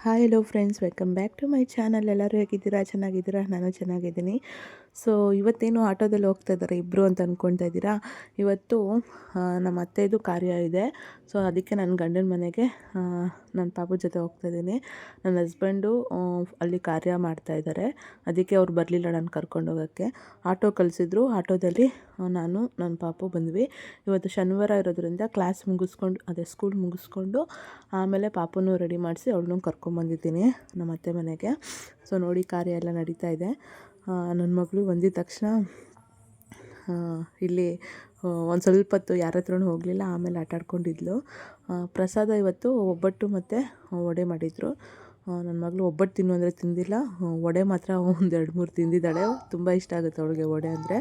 Hi hello friends, welcome back to my channel. ಎಲ್ಲರೂ ಹೇಗಿದ್ದೀರಾ? ಚೆನ್ನಾಗಿದ್ದೀರಾ? ನಾನು ಚೆನ್ನಾಗಿದ್ದೀನಿ. ಸೊ ಇವತ್ತೇನು ಆಟೋದಲ್ಲಿ ಹೋಗ್ತಾ ಇದ್ದಾರೆ ಇಬ್ಬರು ಅಂತ ಅಂದ್ಕೊಳ್ತಾ ಇದ್ದೀರಾ? ಇವತ್ತು ನಮ್ಮ ಅತ್ತೆದು ಕಾರ್ಯ ಇದೆ. ಸೊ ಅದಕ್ಕೆ ನನ್ನ ಗಂಡನ ಮನೆಗೆ ನನ್ನ ಪಾಪು ಜೊತೆ ಹೋಗ್ತಾ ಇದ್ದೀನಿ. ನನ್ನ ಹಸ್ಬೆಂಡು ಅಲ್ಲಿ ಕಾರ್ಯ ಮಾಡ್ತಾಯಿದ್ದಾರೆ, ಅದಕ್ಕೆ ಅವ್ರು ಬರಲಿಲ್ಲ ನಾನು ಕರ್ಕೊಂಡು ಹೋಗೋಕ್ಕೆ. ಆಟೋ ಕಳಿಸಿದ್ರು. ಆಟೋದಲ್ಲಿ ನಾನು ನನ್ನ ಪಾಪು ಬಂದ್ವಿ. ಇವತ್ತು ಶನಿವಾರ ಇರೋದ್ರಿಂದ ಕ್ಲಾಸ್ ಮುಗಿಸ್ಕೊಂಡು ಸ್ಕೂಲ್ ಮುಗಿಸ್ಕೊಂಡು ಆಮೇಲೆ ಪಾಪುನೂ ರೆಡಿ ಮಾಡಿಸಿ ಅವಳನ್ನೂ ಕರ್ಕೊಂಬಂದಿದ್ದೀನಿ ನಮ್ಮ ಅತ್ತೆ ಮನೆಗೆ. ಸೊ ನೋಡಿ, ಕಾರ್ಯ ಎಲ್ಲ ನಡೀತಾ ಇದೆ. ನನ್ನ ಮಗಳು ಬಂದಿದ್ದ ತಕ್ಷಣ ಇಲ್ಲಿ ಒಂದು ಸ್ವಲ್ಪ ಹೊತ್ತು ಯಾರ ಹತ್ರನೂ ಹೋಗಲಿಲ್ಲ, ಆಮೇಲೆ ಆಟ ಆಡ್ಕೊಂಡಿದ್ಲು. ಪ್ರಸಾದ ಇವತ್ತು ಒಬ್ಬಟ್ಟು ಮತ್ತು ವಡೆ ಮಾಡಿದರು. ನನ್ನ ಮಗಳು ಒಬ್ಬಟ್ಟು ತಿನ್ನು ಅಂದರೆ ತಿಂದಿಲ್ಲ, ವಡೆ ಮಾತ್ರ ಒಂದು 2-3 ತಿಂದಿದ್ದಾಳೆ. ತುಂಬ ಇಷ್ಟ ಆಗುತ್ತೆ ಅವಳಿಗೆ ವಡೆ ಅಂದರೆ.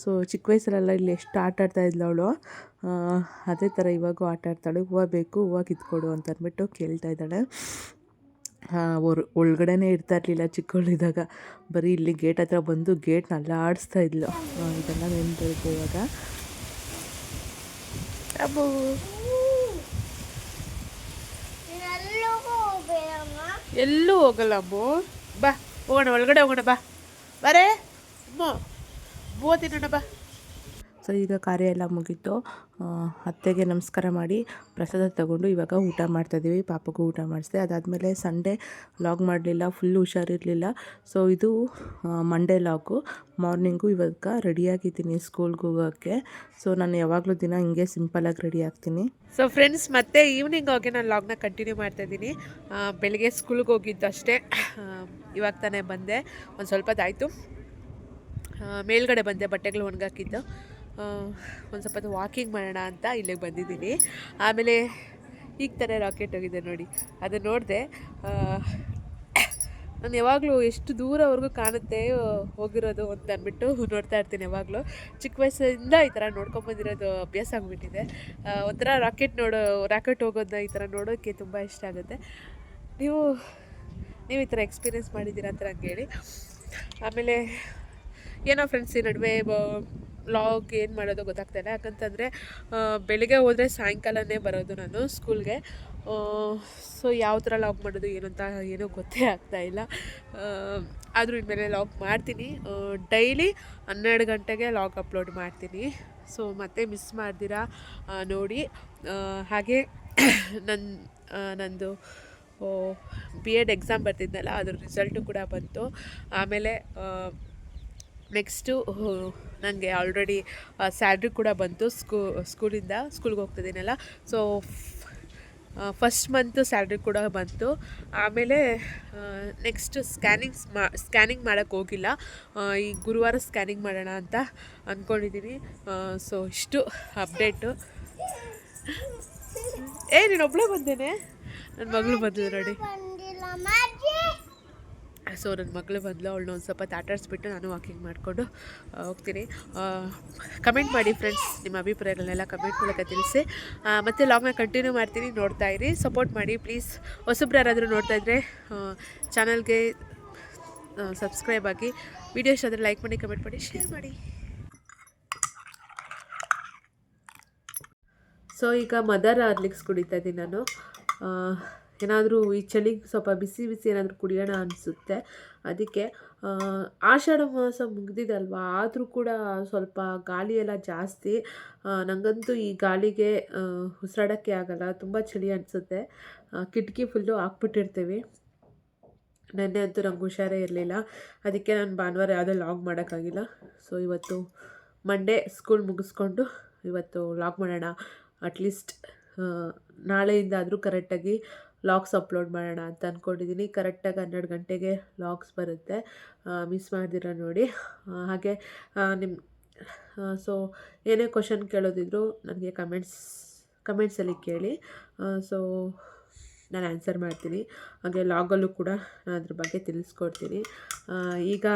ಸೊ ಚಿಕ್ಕ ವಯಸ್ಸಲ್ಲೆಲ್ಲ ಇಲ್ಲಿ ಎಷ್ಟು ಆಟ ಆಡ್ತಾಯಿದ್ಲು ಅವಳು, ಅದೇ ಥರ ಇವಾಗೂ ಆಟ ಆಡ್ತಾಳೆ. ಹೂವು ಬೇಕು, ಹೂವು ಕಿತ್ಕೊಡು ಅಂತ ಅಂದ್ಬಿಟ್ಟು ಕೇಳ್ತಾ ಇದ್ದಾಳೆ. ಒಳಗಡೆನೇ ಇರ್ತಾ ಇರಲಿಲ್ಲ ಚಿಕ್ಕವಳಿದ್ದಾಗ, ಬರೀ ಇಲ್ಲಿ ಗೇಟ್ ಹತ್ರ ಬಂದು ಗೇಟ್ನ ಅಲ್ಲಾಡಿಸ್ತಾ ಇದ್ಲು. ಇದೆಲ್ಲ ನೆನಪಿರುತ್ತೆ ಇವಾಗ. ಅಬ್ಬು ಎಲ್ಲೂ ಹೋಗಲ್ಲ ಅಮ್ಮು, ಬಾ ಹೋಗೋಣ, ಒಳಗಡೆ ಹೋಗೋಣ, ಬಾ ಬರೇ ಅಮ್ಮ, ಬೂ ತಿನ್ನೋಣ ಬಾ. ಸೊ ಈಗ ಕಾರ್ಯ ಎಲ್ಲ ಮುಗೀತು. ಅತ್ತೆಗೆ ನಮಸ್ಕಾರ ಮಾಡಿ ಪ್ರಸಾದ ತಗೊಂಡು ಇವಾಗ ಊಟ ಮಾಡ್ತಾಯಿದ್ದೀವಿ. ಪಾಪಗೂ ಊಟ ಮಾಡಿಸಿದೆ. ಅದಾದಮೇಲೆ ಸಂಡೇ ಲಾಗ್ ಮಾಡಲಿಲ್ಲ, ಫುಲ್ಲು ಹುಷಾರಿರಲಿಲ್ಲ. ಸೊ ಇದು ಮಂಡೇ ಲಾಗು. ಮಾರ್ನಿಂಗು ಇವಾಗ ರೆಡಿಯಾಗಿದ್ದೀನಿ ಸ್ಕೂಲ್ಗೆ ಹೋಗೋಕ್ಕೆ. ಸೊ ನಾನು ಯಾವಾಗಲೂ ದಿನ ಹಿಂಗೆ ಸಿಂಪಲಾಗಿ ರೆಡಿ ಆಗ್ತೀನಿ. ಸೊ ಫ್ರೆಂಡ್ಸ್, ಮತ್ತೆ ಈವ್ನಿಂಗ್ ಹೋಗಿ ನಾನು ಲಾಗ್ನ ಕಂಟಿನ್ಯೂ ಮಾಡ್ತಾಯಿದ್ದೀನಿ. ಬೆಳಗ್ಗೆ ಸ್ಕೂಲ್ಗೆ ಹೋಗಿದ್ದು ಅಷ್ಟೇ, ಇವಾಗ ತಾನೇ ಬಂದೆ. ಒಂದು ಸ್ವಲ್ಪ ಹೊತ್ತಾಯಿತು, ಮೇಲ್ಗಡೆ ಬಂದೆ ಬಟ್ಟೆಗಳು ಒಣಗಾಕಿದ್ದು. ಒಂದು ಸ್ವಲ್ಪ ವಾಕಿಂಗ್ ಮಾಡೋಣ ಅಂತ ಇಲ್ಲಿಗೆ ಬಂದಿದ್ದೀನಿ. ಆಮೇಲೆ ಈಗ ಥರ ರಾಕೆಟ್ ಹೋಗಿದೆ ನೋಡಿ, ಅದು ನೋಡಿದೆ. ನಾನು ಯಾವಾಗಲೂ ಎಷ್ಟು ದೂರವರೆಗೂ ಕಾಣುತ್ತೆ ಹೋಗಿರೋದು ಅಂತ ಅಂದ್ಬಿಟ್ಟು ನೋಡ್ತಾ ಇರ್ತೀನಿ ಯಾವಾಗಲೂ. ಚಿಕ್ಕ ವಯಸ್ಸಿಂದ ಈ ಥರ ನೋಡ್ಕೊಂಬಂದಿರೋದು ಅಭ್ಯಾಸ ಆಗಿಬಿಟ್ಟಿದೆ. ಒಂಥರ ರಾಕೆಟ್ ಹೋಗೋದನ್ನ ಈ ಥರ ನೋಡೋಕ್ಕೆ ತುಂಬ ಇಷ್ಟ ಆಗುತ್ತೆ. ನೀವು ಈ ಥರ ಎಕ್ಸ್ಪೀರಿಯೆನ್ಸ್ ಮಾಡಿದ್ದೀರಾ ಅಂತ ನಂಗೆ ಹೇಳಿ. ಆಮೇಲೆ ಏನೋ ಫ್ರೆಂಡ್ಸ್, ಈ ನಡುವೆ ಲಾಗ್ ಏನು ಮಾಡೋದು ಗೊತ್ತಾಗ್ತಾಯಿಲ್ಲ. ಯಾಕಂತಂದರೆ ಬೆಳಿಗ್ಗೆ ಹೋದರೆ ಸಾಯಂಕಾಲನೇ ಬರೋದು ನಾನು ಸ್ಕೂಲ್ಗೆ. ಸೊ ಯಾವ ಥರ ಲಾಗ್ ಮಾಡೋದು ಏನಂತ ಏನೂ ಗೊತ್ತೇ ಆಗ್ತಾಯಿಲ್ಲ. ಆದರೂ ಇನ್ಮೇಲೆ ಲಾಗ್ ಮಾಡ್ತೀನಿ. ಡೈಲಿ 12 ಗಂಟೆಗೆ ಲಾಗ್ ಅಪ್ಲೋಡ್ ಮಾಡ್ತೀನಿ. ಸೊ ಮತ್ತೆ ಮಿಸ್ ಮಾಡ್ದಿರಾ ನೋಡಿ. ಹಾಗೆ ನಂದು B.Ed ಎಕ್ಸಾಮ್ ಬರ್ತಿದ್ನಲ್ಲ, ಅದ್ರ ರಿಸಲ್ಟು ಕೂಡ ಬಂತು. ಆಮೇಲೆ ನೆಕ್ಸ್ಟು ನನಗೆ ಆಲ್ರೆಡಿ ಸ್ಯಾಲ್ರಿ ಕೂಡ ಬಂತು. ಸ್ಕೂಲ್ಗೆ ಹೋಗ್ತಿದ್ದೀನಲ್ಲ. ಸೊ ಫಸ್ಟ್ ಮಂತು ಸ್ಯಾಲ್ರಿ ಕೂಡ ಬಂತು. ಆಮೇಲೆ ನೆಕ್ಸ್ಟ್ ಸ್ಕ್ಯಾನಿಂಗ್ ಮಾಡೋಕ್ಕೆ ಹೋಗಿಲ್ಲ. ಈ ಗುರುವಾರ ಸ್ಕ್ಯಾನಿಂಗ್ ಮಾಡೋಣ ಅಂತ ಅಂದ್ಕೊಂಡಿದ್ದೀನಿ. ಸೊ ಇಷ್ಟು ಅಪ್ಡೇಟು. ನೀನು ಒಬ್ಬಳೇ ಬಂದೇನೆ, ನನ್ನ ಮಗಳು ಬಂದಿದ್ದು ನೋಡಿ. ಸೊ ನನ್ನ ಮಗಳು ಬಂದಳು, ಅವಳನ್ನ ಒಂದು ಸ್ವಲ್ಪ ಆಟಾಡಿಸ್ಬಿಟ್ಟು ನಾನು ವಾಕಿಂಗ್ ಮಾಡಿಕೊಂಡು ಹೋಗ್ತೀನಿ. ಕಮೆಂಟ್ ಮಾಡಿ ಫ್ರೆಂಡ್ಸ್, ನಿಮ್ಮ ಅಭಿಪ್ರಾಯಗಳನ್ನೆಲ್ಲ ಕಮೆಂಟ್ ಮೂಲಕ ತಿಳಿಸಿ. ಮತ್ತು ಲಾಗ್ನ ಕಂಟಿನ್ಯೂ ಮಾಡ್ತೀನಿ, ನೋಡ್ತಾ ಇರಿ, ಸಪೋರ್ಟ್ ಮಾಡಿ ಪ್ಲೀಸ್. ಹೊಸಬ್ರು ಯಾರಾದರೂ ನೋಡ್ತಾಯಿದ್ರೆ ಚಾನಲ್ಗೆ ಸಬ್ಸ್ಕ್ರೈಬ್ ಆಗಿ, ವಿಡಿಯೋ ಇಷ್ಟ ಆದರೆ ಲೈಕ್ ಮಾಡಿ, ಕಮೆಂಟ್ ಮಾಡಿ, ಶೇರ್ ಮಾಡಿ. ಸೊ ಈಗ ಮದರ್ ಹಾರ್ಲಿಕ್ಸ್ ಕುಡಿತಾ ಇದ್ದೀನಿ ನಾನು. ಏನಾದರೂ ಈ ಚಳಿಗೆ ಸ್ವಲ್ಪ ಬಿಸಿ ಏನಾದರೂ ಕುಡಿಯೋಣ ಅನಿಸುತ್ತೆ. ಅದಕ್ಕೆ ಆಷಾಢ ಮಾಸ ಮುಗಿದಿದಲ್ವಾ, ಆದರೂ ಕೂಡ ಸ್ವಲ್ಪ ಗಾಳಿ ಎಲ್ಲ ಜಾಸ್ತಿ. ನನಗಂತೂ ಈ ಗಾಳಿಗೆ ಉಸಿರಾಡೋಕ್ಕೆ ಆಗಲ್ಲ, ತುಂಬ ಚಳಿ ಅನಿಸುತ್ತೆ. ಕಿಟಕಿ ಫುಲ್ಲು ಹಾಕ್ಬಿಟ್ಟಿರ್ತೀವಿ. ನೆನ್ನೆ ಅಂತೂ ನಂಗೆ ಹುಷಾರೇ ಇರಲಿಲ್ಲ, ಅದಕ್ಕೆ ನಾನು ಭಾನುವಾರ ಯಾವುದೋ ಲಾಗ್ ಮಾಡೋಕ್ಕಾಗಿಲ್ಲ. ಸೊ ಇವತ್ತು ಮಂಡೇ ಸ್ಕೂಲ್ ಮುಗಿಸ್ಕೊಂಡು ಇವತ್ತು ಲಾಗ್ ಮಾಡೋಣ. ಅಟ್ಲೀಸ್ಟ್ ನಾಳೆಯಿಂದ ಆದರೂ ಕರೆಕ್ಟಾಗಿ ಲಾಗ್ಸ್ ಅಪ್ಲೋಡ್ ಮಾಡೋಣ ಅಂತ ಅಂದ್ಕೊಂಡಿದ್ದೀನಿ. ಕರೆಕ್ಟಾಗಿ 12 ಗಂಟೆಗೆ ಲಾಗ್ಸ್ ಬರುತ್ತೆ, ಮಿಸ್ ಮಾಡ್ದಿರ ನೋಡಿ. ಹಾಗೆ ಸೊ ಏನೇ ಕ್ವಶನ್ ಕೇಳೋದಿದ್ರು ನನಗೆ ಕಮೆಂಟ್ಸಲ್ಲಿ ಕೇಳಿ. ಸೊ ನಾನು ಆನ್ಸರ್ ಮಾಡ್ತೀನಿ. ಹಾಗೆ ಲಾಗಲ್ಲೂ ಕೂಡ ನಾನು ಅದ್ರ ಬಗ್ಗೆ ತಿಳಿಸ್ಕೊಡ್ತೀನಿ. ಈಗ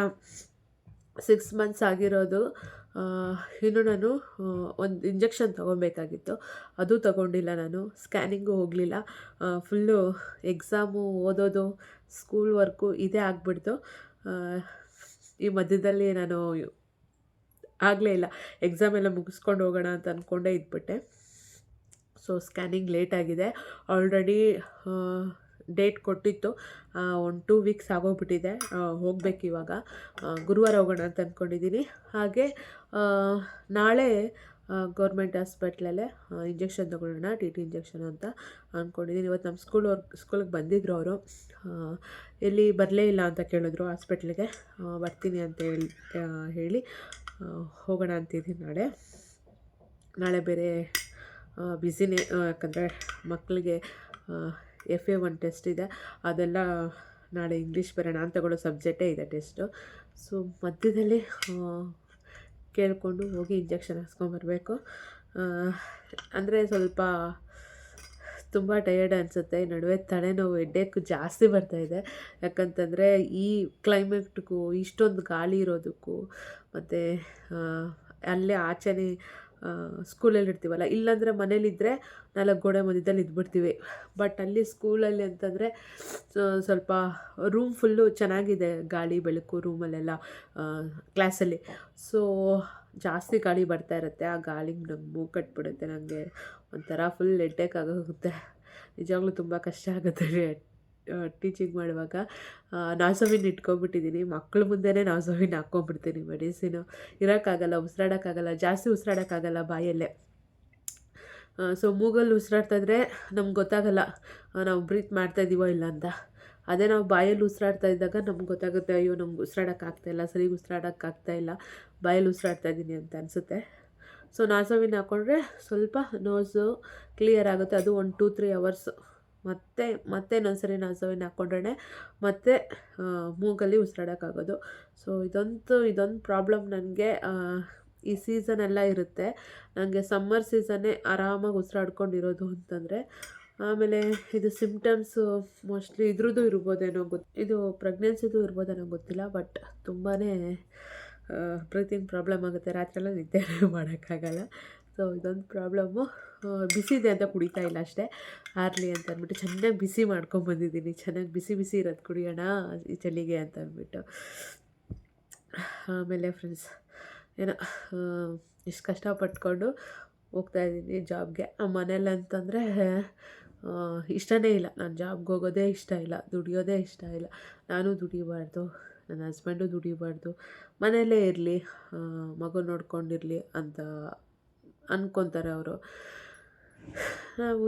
6 ಮಂತ್ಸ್ ಆಗಿರೋದು. ಇನ್ನು ನಾನು ಒಂದು ಇಂಜೆಕ್ಷನ್ ತೊಗೊಬೇಕಾಗಿತ್ತು, ಅದು ತೊಗೊಂಡಿಲ್ಲ ನಾನು. ಸ್ಕ್ಯಾನಿಂಗು ಹೋಗಲಿಲ್ಲ. ಫುಲ್ಲು ಎಕ್ಸಾಮು, ಓದೋದು, ಸ್ಕೂಲ್ ವರ್ಕು ಇದೇ ಆಗಿಬಿಡ್ತು. ಈ ಮಧ್ಯದಲ್ಲಿ ನಾನು ಆಗಲೇ ಇಲ್ಲ, ಎಕ್ಸಾಮ್ ಎಲ್ಲ ಮುಗಿಸ್ಕೊಂಡು ಹೋಗೋಣ ಅಂತ ಅಂದ್ಕೊಂಡೇ ಇದ್ಬಿಟ್ಟೆ. ಸೊ ಸ್ಕ್ಯಾನಿಂಗ್ ಲೇಟಾಗಿದೆ. ಆಲ್ರೆಡಿ ಡೇಟ್ ಕೊಟ್ಟಿತ್ತು. 1-2 ವೀಕ್ಸ್ ಆಗೋಗ್ಬಿಟ್ಟಿದೆ. ಹೋಗ್ಬೇಕು ಇವಾಗ. ಗುರುವಾರ ಹೋಗೋಣ ಅಂತ ಅಂದ್ಕೊಂಡಿದ್ದೀನಿ. ಹಾಗೆ ನಾಳೆ ಗೌರ್ಮೆಂಟ್ ಹಾಸ್ಪಿಟ್ಲಲ್ಲೇ ಇಂಜೆಕ್ಷನ್ ತೊಗೊಳ್ಳೋಣ, ಟಿ ಟಿ ಇಂಜೆಕ್ಷನ್ ಅಂತ ಅಂದ್ಕೊಂಡಿದ್ದೀನಿ. ಇವತ್ತು ನಮ್ಮ ಸ್ಕೂಲಿಗೆ ಬಂದಿದ್ದರು ಅವರು. ಎಲ್ಲಿ ಬರಲೇ ಇಲ್ಲ ಅಂತ ಕೇಳಿದ್ರು ಹಾಸ್ಪಿಟ್ಲಿಗೆ. ಬರ್ತೀನಿ ಅಂತ ಹೇಳಿ ಹೋಗೋಣ ಅಂತಿದ್ದೀನಿ. ನಾಳೆ ಬೇರೆ ಬ್ಯುಸಿನೇ, ಯಾಕಂದರೆ ಮಕ್ಕಳಿಗೆ FA1 ಟೆಸ್ಟ್ ಇದೆ. ಅದೆಲ್ಲ ನಾಳೆ ಇಂಗ್ಲೀಷ್ ಬೇರೆ ನಾನು ತಗೊಳ್ಳೋ ಸಬ್ಜೆಕ್ಟೇ ಇದೆ ಟೆಸ್ಟು. ಸೊ ಮಧ್ಯದಲ್ಲಿ ಕೇಳಿಕೊಂಡು ಹೋಗಿ ಇಂಜೆಕ್ಷನ್ ಹಾಕ್ಸ್ಕೊಂಬರ್ಬೇಕು. ಅಂದರೆ ಸ್ವಲ್ಪ ತುಂಬ ಟಯರ್ಡ್ ಅನಿಸುತ್ತೆ. ಈ ನಡುವೆ ತಲೆನೋವು, ಹೆಡ್ಡೇಕು ಜಾಸ್ತಿ ಬರ್ತಾಯಿದೆ. ಯಾಕಂತಂದರೆ ಈ ಕ್ಲೈಮೇಟ್ಗೂ ಇಷ್ಟೊಂದು ಗಾಳಿ ಇರೋದಕ್ಕೂ ಮತ್ತು ಅಲ್ಲೇ ಆಚೆನೇ ಸ್ಕೂಲಲ್ಲಿ ಇರ್ತೀವಲ್ಲ, ಇಲ್ಲಾಂದರೆ ಮನೇಲಿದ್ದರೆ 4 ಗೋಡೆ ಮಧ್ಯದಲ್ಲಿ ಇದ್ಬಿಡ್ತೀವಿ. ಬಟ್ ಅಲ್ಲಿ ಸ್ಕೂಲಲ್ಲಿ ಅಂತಂದರೆ ಸ್ವಲ್ಪ ರೂಮ್ ಫುಲ್ಲು ಚೆನ್ನಾಗಿದೆ, ಗಾಳಿ ಬೆಳಕು ರೂಮಲ್ಲೆಲ್ಲ, ಕ್ಲಾಸಲ್ಲಿ. ಸೊ ಜಾಸ್ತಿ ಗಾಳಿ ಬರ್ತಾ ಇರುತ್ತೆ. ಆ ಗಾಳಿಗೆ ನಂಗೆ ಮೂಗು ಕಟ್ಬಿಡುತ್ತೆ. ನನಗೆ ಒಂಥರ ಫುಲ್ ಹೆಡ್ಡೇಕ್ ಆಗೋಗುತ್ತೆ. ನಿಜವಾಗ್ಲೂ ತುಂಬ ಕಷ್ಟ ಆಗುತ್ತೆ ಟೀಚಿಂಗ್ ಮಾಡುವಾಗ. ನಾಸೋವಿನ್ ಇಟ್ಕೊಂಡ್ಬಿಟ್ಟಿದ್ದೀನಿ. ಮಕ್ಳ ಮುಂದೆನೇ ನಾಸೋವಿನ್ ಹಾಕ್ಕೊಂಡ್ಬಿಡ್ತೀನಿ. ಮೆಡಿಸಿನು ಇರೋಕ್ಕಾಗಲ್ಲ, ಉಸಿರಾಡೋಕ್ಕಾಗಲ್ಲ, ಜಾಸ್ತಿ ಉಸಿರಾಡೋಕ್ಕಾಗಲ್ಲ ಬಾಯಲ್ಲೇ. ಸೊ ಮೂಗಲ್ಲಿ ಉಸಿರಾಡ್ತಾಯಿದ್ರೆ ನಮ್ಗೆ ಗೊತ್ತಾಗಲ್ಲ ನಾವು ಬ್ರೀತ್ ಮಾಡ್ತಾಯಿದ್ದೀವೋ ಇಲ್ಲ ಅಂತ. ಅದೇ ನಾವು ಬಾಯಲ್ಲಿ ಉಸಿರಾಡ್ತಾ ಇದ್ದಾಗ ನಮ್ಗೆ ಗೊತ್ತಾಗುತ್ತೆ, ಅಯ್ಯೋ ನಮ್ಗೆ ಉಸಿರಾಡೋಕ್ಕಾಗ್ತಾಯಿಲ್ಲ, ಸರಿಗೆ ಉಸಿರಾಡೋಕ್ಕಾಗ್ತಾಯಿಲ್ಲ, ಬಾಯಲ್ಲಿ ಉಸಿರಾಡ್ತಾಯಿದ್ದೀನಿ ಅಂತ ಅನಿಸುತ್ತೆ. ಸೊ ನಾಸೋವಿನ್ ಹಾಕ್ಕೊಂಡ್ರೆ ಸ್ವಲ್ಪ ನೋಸು ಕ್ಲಿಯರ್ ಆಗುತ್ತೆ. ಅದು 1-2-3 ಅವರ್ಸ್. ಮತ್ತೆ ಇನ್ನೊಂದ್ಸರಿ ನಾಸೋವಿನ್ ಹಾಕ್ಕೊಂಡ್ರೆ ಮತ್ತೆ ಮೂಗಲ್ಲಿ ಉಸಿರಾಡೋಕ್ಕಾಗೋದು. ಸೊ ಇದೊಂದು ಪ್ರಾಬ್ಲಮ್ ನನಗೆ ಈ ಸೀಸನೆಲ್ಲ ಇರುತ್ತೆ. ನನಗೆ ಸಮ್ಮರ್ ಸೀಸನ್ನೇ ಆರಾಮಾಗಿ ಉಸಿರಾಡ್ಕೊಂಡಿರೋದು ಅಂತಂದರೆ. ಆಮೇಲೆ ಇದು ಸಿಮ್ಟಮ್ಸು ಮೋಸ್ಟ್ಲಿ ಇದ್ರದ್ದು ಇರ್ಬೋದೇನೋ ಇದು ಪ್ರೆಗ್ನೆನ್ಸಿದು ಇರ್ಬೋದೇನೋ ಗೊತ್ತಿಲ್ಲ. ಬಟ್ ತುಂಬಾ ಬ್ರೀತಿಂಗ್ ಪ್ರಾಬ್ಲಮ್ ಆಗುತ್ತೆ. ರಾತ್ರಿಯೆಲ್ಲ ನಿದ್ದೆನೇ ಮಾಡೋಕ್ಕಾಗಲ್ಲ. ಸೊ ಇದೊಂದು ಪ್ರಾಬ್ಲಮ್ಮು. ಬಿಸಿದೆ ಅಂತ ಕುಡಿತಾ ಇಲ್ಲ ಅಷ್ಟೇ, ಆರಲಿ ಅಂತ ಅಂದ್ಬಿಟ್ಟು ಚೆನ್ನಾಗಿ ಬಿಸಿ ಮಾಡ್ಕೊಂಬಂದಿದ್ದೀನಿ. ಚೆನ್ನಾಗಿ ಬಿಸಿ ಬಿಸಿ ಇರೋದು ಕುಡಿಯೋಣ ಈ ಚಳಿಗೆ ಅಂತ ಅಂದ್ಬಿಟ್ಟು. ಆಮೇಲೆ ಫ್ರೆಂಡ್ಸ್, ಏನೋ ಇಷ್ಟು ಕಷ್ಟಪಟ್ಕೊಂಡು ಹೋಗ್ತಾಯಿದ್ದೀನಿ ಜಾಬ್ಗೆ. ಮನೇಲಿ ಅಂತಂದರೆ ಇಷ್ಟನೇ ಇಲ್ಲ, ನಾನು ಜಾಬ್ಗೆ ಹೋಗೋದೇ ಇಷ್ಟ ಇಲ್ಲ, ದುಡಿಯೋದೇ ಇಷ್ಟ ಇಲ್ಲ. ನಾನು ದುಡಿಬಾರ್ದು, ನನ್ನ ಹಸ್ಬೆಂಡು ದುಡಿಬಾರ್ದು, ಮನೆಯಲ್ಲೇ ಇರಲಿ, ಮಗು ನೋಡ್ಕೊಂಡಿರಲಿ ಅಂತ ಅಂದ್ಕೊತಾರೆ ಅವರು. ನಾವು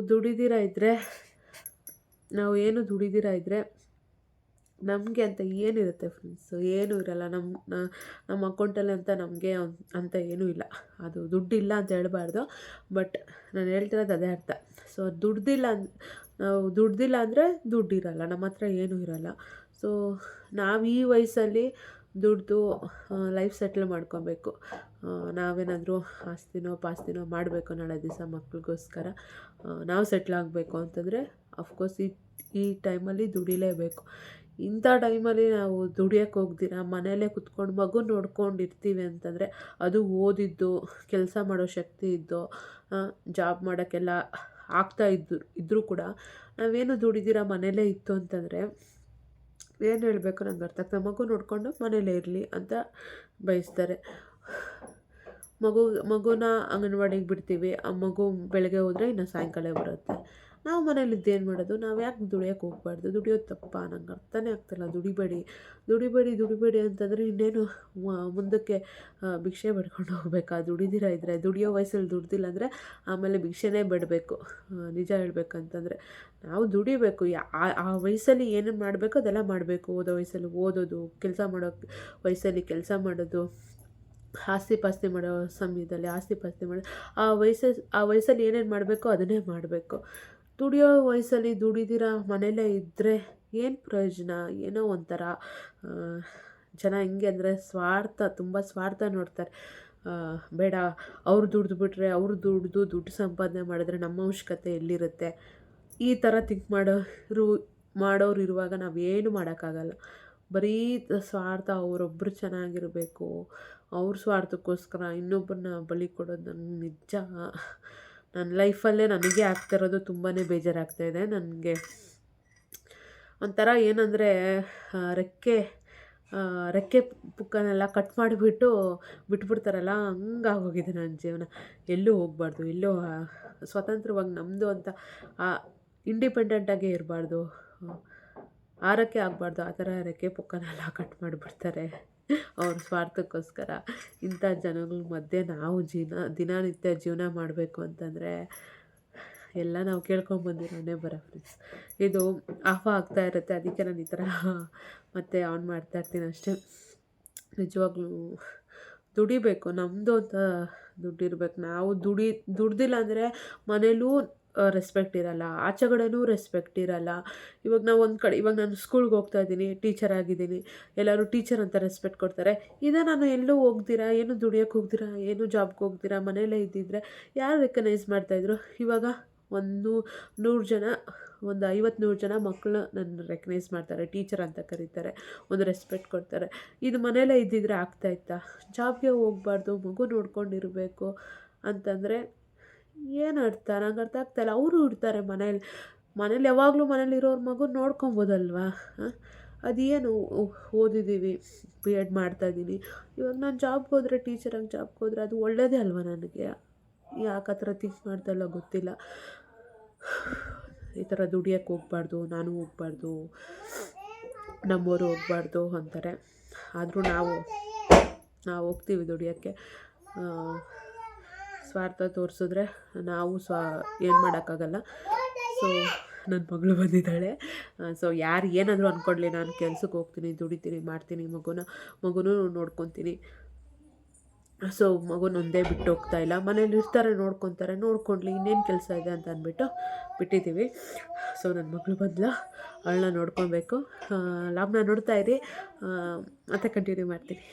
ಏನು ದುಡಿದಿರ ಇದ್ದರೆ ನಮಗೆ ಅಂತ ಏನಿರುತ್ತೆ ಫ್ರೆಂಡ್ಸು? ಏನೂ ಇರಲ್ಲ. ನಮ್ಮ ಅಕೌಂಟಲ್ಲಿ ಅಂತ ನಮಗೆ ಅಂತ ಏನೂ ಇಲ್ಲ. ಅದು ದುಡ್ಡಿಲ್ಲ ಅಂತ ಹೇಳ್ಬಾರ್ದು, ಬಟ್ ನಾನು ಹೇಳ್ತಿರೋದು ಅದೇ ಅರ್ಥ. ಸೊ ನಾವು ದುಡ್ದಿಲ್ಲ ಅಂದರೆ ದುಡ್ಡಿರಲ್ಲ, ನಮ್ಮ ಹತ್ರ ಏನೂ ಇರಲ್ಲ. ಸೊ ನಾವು ಈ ವಯಸ್ಸಲ್ಲಿ ದುಡ್ದು ಲೈಫ್ ಸೆಟ್ಲ್ ಮಾಡ್ಕೊಬೇಕು. ನಾವೇನಾದರೂ ಆಸ್ತಿನೋ ಪಾಸ್ತಿನೋ ಮಾಡಬೇಕು ನಾಳೆ ದಿವಸ ಮಕ್ಳಿಗೋಸ್ಕರ. ನಾವು ಸೆಟ್ಲ್ ಆಗಬೇಕು ಅಂತಂದರೆ ಅಫ್ಕೋರ್ಸ್ ಈ ಟೈಮಲ್ಲಿ ದುಡಿಲೇಬೇಕು. ಇಂಥ ಟೈಮಲ್ಲಿ ನಾವು ದುಡಿಯೋಕ್ಕೆ ಹೋಗ್ದಿರ ಮನೆಯಲ್ಲೇ ಕುತ್ಕೊಂಡು ಮಗು ನೋಡ್ಕೊಂಡಿರ್ತೀವಿ ಅಂತಂದರೆ, ಅದು ಓದಿದ್ದು, ಕೆಲಸ ಮಾಡೋ ಶಕ್ತಿ ಇದ್ದು, ಜಾಬ್ ಮಾಡೋಕ್ಕೆಲ್ಲ ಇದ್ದರೂ ಕೂಡ ನಾವೇನು ದುಡಿದಿರ ಮನೆಯಲ್ಲೇ ಇತ್ತು ಅಂತಂದರೆ ಏನು ಹೇಳಬೇಕು ನಂಗೆ ಅರ್ಥ ಆಗ್ತದೆ. ಮಗು ನೋಡಿಕೊಂಡು ಮನೇಲೇ ಇರಲಿ ಅಂತ ಬಯಸ್ತಾರೆ. ಮಗುನ ಅಂಗನವಾಡಿಗೆ ಬಿಡ್ತೀವಿ. ಆ ಮಗು ಬೆಳಗ್ಗೆ ಹೋದರೆ ಇನ್ನು ಸಾಯಂಕಾಲ ಬರುತ್ತೆ. ನಾವು ಮನೇಲಿದ್ದು ಏನು ಮಾಡೋದು? ನಾವು ಯಾಕೆ ದುಡಿಯೋಕ್ಕೆ ಹೋಗ್ಬಾರ್ದು? ದುಡಿಯೋದು ತಪ್ಪಾ? ನಂಗೆ ಅರ್ಥನೇ ಆಗ್ತಿಲ್ಲ. ದುಡಿಬೇಡಿ ಅಂತಂದರೆ ಇನ್ನೇನು ಮುಂದಕ್ಕೆ ಭಿಕ್ಷೆ ಬೇಡ್ಕೊಂಡು ಹೋಗ್ಬೇಕಾ? ದುಡಿದಿರ ಇದ್ದರೆ, ದುಡಿಯೋ ವಯಸ್ಸಲ್ಲಿ ದುಡ್ದಿಲ್ಲ ಅಂದರೆ ಆಮೇಲೆ ಭಿಕ್ಷೆನೇ ಬೇಡಬೇಕು. ನಿಜ ಹೇಳ್ಬೇಕಂತಂದರೆ ನಾವು ದುಡಿಬೇಕು. ಆ ವಯಸ್ಸಲ್ಲಿ ಏನೇನು ಮಾಡಬೇಕು ಅದೆಲ್ಲ ಮಾಡಬೇಕು. ಓದೋ ವಯಸ್ಸಲ್ಲಿ ಓದೋದು, ಕೆಲಸ ಮಾಡೋ ವಯಸ್ಸಲ್ಲಿ ಕೆಲಸ ಮಾಡೋದು, ಆಸ್ತಿ ಪಾಸ್ತಿ ಮಾಡೋ ಸಮಯದಲ್ಲಿ ಆಸ್ತಿ ಪಾಸ್ತಿ ಮಾಡೋದು. ಆ ವಯಸ್ಸಲ್ಲಿ ಏನೇನು ಮಾಡಬೇಕೋ ಅದನ್ನೇ ಮಾಡಬೇಕು. ದುಡಿಯೋ ವಯಸ್ಸಲ್ಲಿ ದುಡಿದಿರ ಮನೇಲೇ ಇದ್ದರೆ ಏನು ಪ್ರಯೋಜನ? ಏನೋ ಒಂಥರ ಜನ ಹೆಂಗೆ ಅಂದರೆ ತುಂಬ ಸ್ವಾರ್ಥ ನೋಡ್ತಾರೆ. ಬೇಡ, ಅವ್ರು ದುಡಿದ್ಬಿಟ್ರೆ, ಅವ್ರು ದುಡ್ಡು ಸಂಪಾದನೆ ಮಾಡಿದ್ರೆ ನಮ್ಮ ಅವಶ್ಯಕತೆ ಎಲ್ಲಿರುತ್ತೆ? ಈ ಥರ ಥಿಂಕ್ ಮಾಡೋರು ಇರುವಾಗ ನಾವೇನು ಮಾಡೋಕ್ಕಾಗಲ್ಲ. ಬರೀ ಸ್ವಾರ್ಥ, ಅವರೊಬ್ಬರು ಚೆನ್ನಾಗಿರಬೇಕು, ಅವ್ರ ಸ್ವಾರ್ಥಕ್ಕೋಸ್ಕರ ಇನ್ನೊಬ್ಬರನ್ನ ಬಲಿ ಕೊಡೋದು ನನಗೆ ನಿಜ ನನ್ನ ಲೈಫಲ್ಲೇ ನನಗೆ ಆಗ್ತಿರೋದು. ತುಂಬಾ ಬೇಜಾರಾಗ್ತಾಯಿದೆ ನನಗೆ. ಒಂಥರ ಏನಂದರೆ ರೆಕ್ಕೆ ಪುಕ್ಕನೆಲ್ಲ ಕಟ್ ಮಾಡಿಬಿಟ್ಟು ಬಿಟ್ಬಿಡ್ತಾರಲ್ಲ, ಹಂಗಾಗೋಗಿದೆ ನನ್ನ ಜೀವನ. ಎಲ್ಲೂ ಹೋಗಬಾರ್ದು, ಎಲ್ಲೂ ಸ್ವತಂತ್ರವಾಗಿ ನಮ್ಮದು ಅಂತ ಇಂಡಿಪೆಂಡೆಂಟಾಗೇ ಇರಬಾರ್ದು. ಆರಕ್ಕೆ ಆಗಬಾರ್ದು, ಆ ಥರ ರೆಕ್ಕೆ ಪುಕ್ಕನೆಲ್ಲ ಕಟ್ ಮಾಡಿಬಿಡ್ತಾರೆ ಅವ್ರ ಸ್ವಾರ್ಥಕ್ಕೋಸ್ಕರ. ಇಂಥ ಜನಗಳ ಮಧ್ಯೆ ನಾವು ದಿನನಿತ್ಯ ಜೀವನ ಮಾಡಬೇಕು ಅಂತಂದರೆ ಎಲ್ಲ ನಾವು ಕೇಳ್ಕೊಂಬಂದಿರೋನೇ ಬರೋ ಫ್ರೆಂಡ್ಸ್. ಇದು ಆಫ್ ಆಗ್ತಾ ಇರುತ್ತೆ, ಅದಕ್ಕೆ ನಾನು ಈ ಥರ ಮತ್ತೆ ಆನ್ ಮಾಡ್ತಾ ಇರ್ತೀನಿ ಅಷ್ಟೇ. ನಿಜವಾಗ್ಲೂ ದುಡಿಬೇಕು, ನಮ್ಮದು ಅಂತ ದುಡ್ಡಿರ್ಬೇಕು. ನಾವು ದುಡ್ದಿಲ್ಲ ಅಂದರೆ ಮನೇಲೂ ರೆಸ್ಪೆಕ್ಟ್ ಇರಲ್ಲ, ಆಚೆಗಡೆನೂ ರೆಸ್ಪೆಕ್ಟ್ ಇರಲ್ಲ. ಇವಾಗ ನಾವು ಒಂದು ಕಡೆ, ಇವಾಗ ನಾನು ಸ್ಕೂಲ್ಗೆ ಹೋಗ್ತಾ ಇದ್ದೀನಿ, ಟೀಚರ್ ಆಗಿದ್ದೀನಿ, ಎಲ್ಲರೂ ಟೀಚರ್ ಅಂತ ರೆಸ್ಪೆಕ್ಟ್ ಕೊಡ್ತಾರೆ. ಇದೇ ನಾನು ಎಲ್ಲೂ ಹೋಗ್ದಿರಾ, ಏನು ದುಡಿಯೋಕ್ಕೆ ಹೋಗ್ದಿರಾ, ಏನು ಜಾಬ್ಗೆ ಹೋಗ್ದಿರಾ, ಮನೆಯಲ್ಲೇ ಇದ್ದಿದ್ರೆ ಯಾರು ರೆಕಗ್ನೈಸ್ ಮಾಡ್ತಾಯಿದ್ರು? ಇವಾಗ 100 ಜನ, ಒಂದು 50-100 ಜನ ಮಕ್ಕಳು ನನ್ನ ರೆಕಗ್ನೈಸ್ ಮಾಡ್ತಾರೆ, ಟೀಚರ್ ಅಂತ ಕರೀತಾರೆ, ಒಂದು ರೆಸ್ಪೆಕ್ಟ್ ಕೊಡ್ತಾರೆ. ಇದು ಮನೆಯಲ್ಲೇ ಇದ್ದಿದ್ರೆ ಆಗ್ತಾಯಿತ್ತಾ? ಜಾಬ್ಗೆ ಹೋಗ್ಬಾರ್ದು, ಮಗು ನೋಡ್ಕೊಂಡಿರಬೇಕು ಅಂತಂದರೆ ಏನು ಅರ್ಥ? ನಂಗೆ ಅರ್ಥ ಆಗ್ತಾಯಿಲ್ಲ. ಅವರು ಇರ್ತಾರೆ ಮನೇಲಿ ಯಾವಾಗಲೂ ಮನೇಲಿರೋರು ಮಗು ನೋಡ್ಕೊಬೋದಲ್ವಾ? ಅದೇನು ಓದಿದ್ದೀವಿ, B.Ed ಮಾಡ್ತಾಯಿದ್ದೀನಿ, ಇವಾಗ ನಾನು ಜಾಬ್ಗೆ ಹೋದರೆ, ಟೀಚರಾಗಿ ಜಾಬ್ಗೆ ಹೋದರೆ ಅದು ಒಳ್ಳೆಯದೇ ಅಲ್ವಾ ನನಗೆ? ಯಾಕೆ ಆ ಥರ ಥಿಂಕ್ ಮಾಡ್ತಾಯಿಲ್ಲ ಗೊತ್ತಿಲ್ಲ. ಈ ಥರ ದುಡಿಯೋಕ್ಕೆ ಹೋಗ್ಬಾರ್ದು, ನಾನು ಹೋಗ್ಬಾರ್ದು, ನಮ್ಮವರು ಹೋಗ್ಬಾರ್ದು ಅಂತಾರೆ. ಆದರೂ ನಾವು ಹೋಗ್ತೀವಿ ದುಡಿಯೋಕ್ಕೆ. ಸ್ವಾರ್ಥ ತೋರಿಸಿದ್ರೆ ನಾವು ಏನು ಮಾಡೋಕ್ಕಾಗಲ್ಲ. ಸೊ ನನ್ನ ಮಗಳು ಬಂದಿದ್ದಾಳೆ. ಸೊ ಯಾರು ಏನಾದರೂ ಅಂದ್ಕೊಡ್ಲಿ, ನಾನು ಕೆಲ್ಸಕ್ಕೆ ಹೋಗ್ತೀನಿ, ದುಡಿತೀನಿ, ಮಾಡ್ತೀನಿ, ಮಗುನೂ ನೋಡ್ಕೊತೀನಿ. ಸೊ ಮಗುನ ಒಂದೇ ಬಿಟ್ಟು ಹೋಗ್ತಾಯಿಲ್ಲ, ಮನೇಲಿ ಇರ್ತಾರೆ, ನೋಡ್ಕೊಳ್ಲಿ, ಇನ್ನೇನು ಕೆಲಸ ಇದೆ ಅಂತ ಅಂದ್ಬಿಟ್ಟು ಬಿಟ್ಟಿದ್ದೀವಿ. ಸೊ ನನ್ನ ಮಗಳು ಬಂದ್ಲ, ಅವಳನ್ನ ನೋಡ್ಕೊಬೇಕು. ಲಾಗ್ನ ನೋಡ್ತಾ ಇರಿ, ಮತ್ತೆ ಕಂಟಿನ್ಯೂ ಮಾಡ್ತೀನಿ.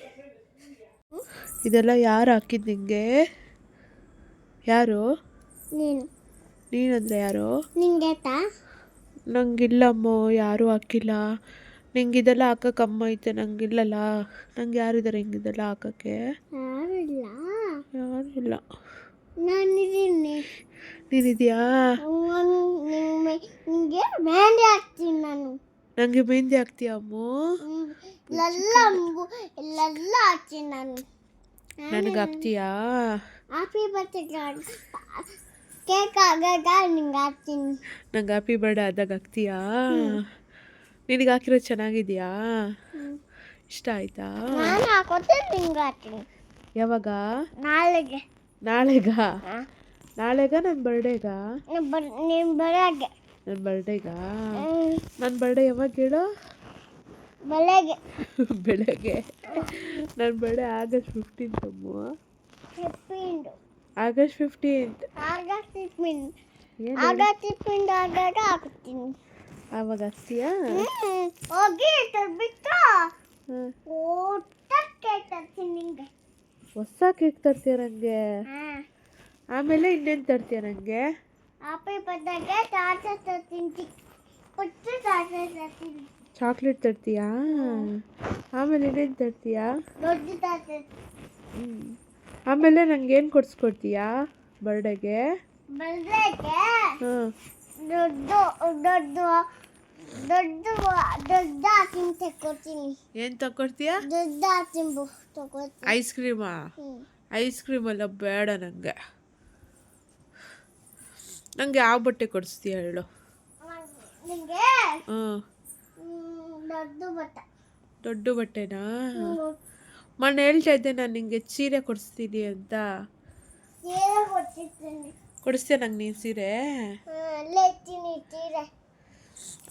ಇದೆಲ್ಲ ಯಾರು ಹಾಕಿದ್ದು ನಿಂಗೆ? ಯಾರು ನೀನಂದರೆ ಯಾರು? ನಂಗಿಲ್ಲಮ್ಮ, ಯಾರೂ ಹಾಕಿಲ್ಲ. ನಿಂಗೆ ಇದೆಲ್ಲ ಹಾಕಕ್ಕೆ ಅಮ್ಮ ಐತೆ, ನಂಗಿಲ್ಲಲ್ಲ. ನಂಗೆ ಯಾರಿದ್ದಾರೆ ಹಿಂಗಿದೆಲ್ಲ ಹಾಕೋಕ್ಕೆ? ಯಾರೂ ಇಲ್ಲ. ನೀನಿದೆಯಾ? ನನಗೆ ಮೆಹಂದಿ ಹಾಕ್ತೀಯ ಅಮ್ಮ? ನನಗೆ ಹಾಕ್ತೀಯಾ? ನಂಗೆ ಹ್ಯಾಪಿ ಬರ್ಡೇ ಆದಾಗ ಹಾಕ್ತೀಯಾ? ನಿನಗೆ ಹಾಕಿರೋದು ಚೆನ್ನಾಗಿದೆಯಾ? ಇಷ್ಟ ಆಯ್ತಾ? ಯಾವಾಗ? ನಾಳೆಗಾ? ನನ್ನ ಬರ್ಡೇಗಾ? ನನ್ನ ಬರ್ಡೇಗಾ? ನನ್ನ ಬರ್ಡೇ ಯಾವಾಗ ಹೇಳು? ಬೆಳಗ್ಗೆ. ನನ್ನ ಬರ್ಡೇ August 15th ಅಮ್ಮ. August 15th. ಆವಾಗ ಹಾಕ್ತೀಯಾ? ಹೊಸ ಕೇಕ್ ತರ್ತೀಯ ನನಗೆ? ಆಮೇಲೆ ಇನ್ನೇನು ತರ್ತೀಯ ನನಗೆ? ಚಾಕ್ಲೇಟ್ ತರ್ತೀಯಾ? ಆಮೇಲೆ ಇನ್ನೇನು ತರ್ತೀಯಾ? ಆಮೇಲೆ ನನಗೆ ಏನು ಕೊಡಿಸ್ಕೊಡ್ತೀಯಾ ಬರ್ಡೇಗೆ? ಏನು ತಗೊಡ್ತೀಯಾ? ಐಸ್ ಕ್ರೀಮಾ? ಐಸ್ ಕ್ರೀಮ್ ಎಲ್ಲ ಬೇಡ ನನಗೆ. ನನಗೆ ಯಾವ ಬಟ್ಟೆ ಕೊಡಿಸ್ತೀಯ ಹೇಳು? ದೊಡ್ಡ ಬಟ್ಟೆನಾ? ಮೊನ್ನೆ ಹೇಳ್ತಾ ಇದ್ದೆ ನಾನು ನಿಂಗೆ ಸೀರೆ ಕೊಡಿಸ್ತೀನಿ ಅಂತ. ಕೊಡಿಸ್ತೀಯ ನಂಗೆ ನೀನು ಸೀರೆ?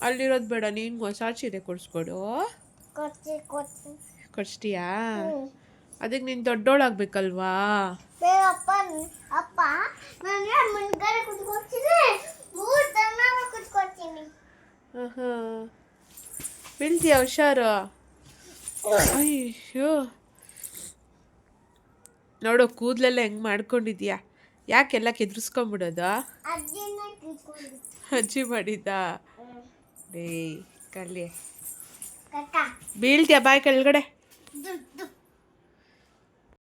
ಅಲ್ಲಿರೋದು ಬೇಡ, ನೀನು ಹೊಸ ಸೀರೆ ಕೊಡಿಸ್ಕೊಡು. ಕೊಡಿಸ್ತೀಯಾ? ಅದಕ್ಕೆ ನೀನು ದೊಡ್ಡೋಳಾಗಬೇಕಲ್ವಾ? ಬೀಳ್ತೀಯ, ಹುಷಾರು. ಅಯ್ಯೋ ನೋಡು, ಕೂದಲೆಲ್ಲ ಹೆಂಗೆ ಮಾಡ್ಕೊಂಡಿದ್ಯಾ? ಯಾಕೆಲ್ಲ ಕೆದ್ರಿಸ್ಕೊಂಬಿಡೋದು? ಅಜ್ಜಿ ಮಾಡಿದ್ದ? ಡೇ ಕಲ್ಲಿ ಬೀಳ್ತೀಯ, ಬಾಯ್ ಕೆಳಗಡೆ.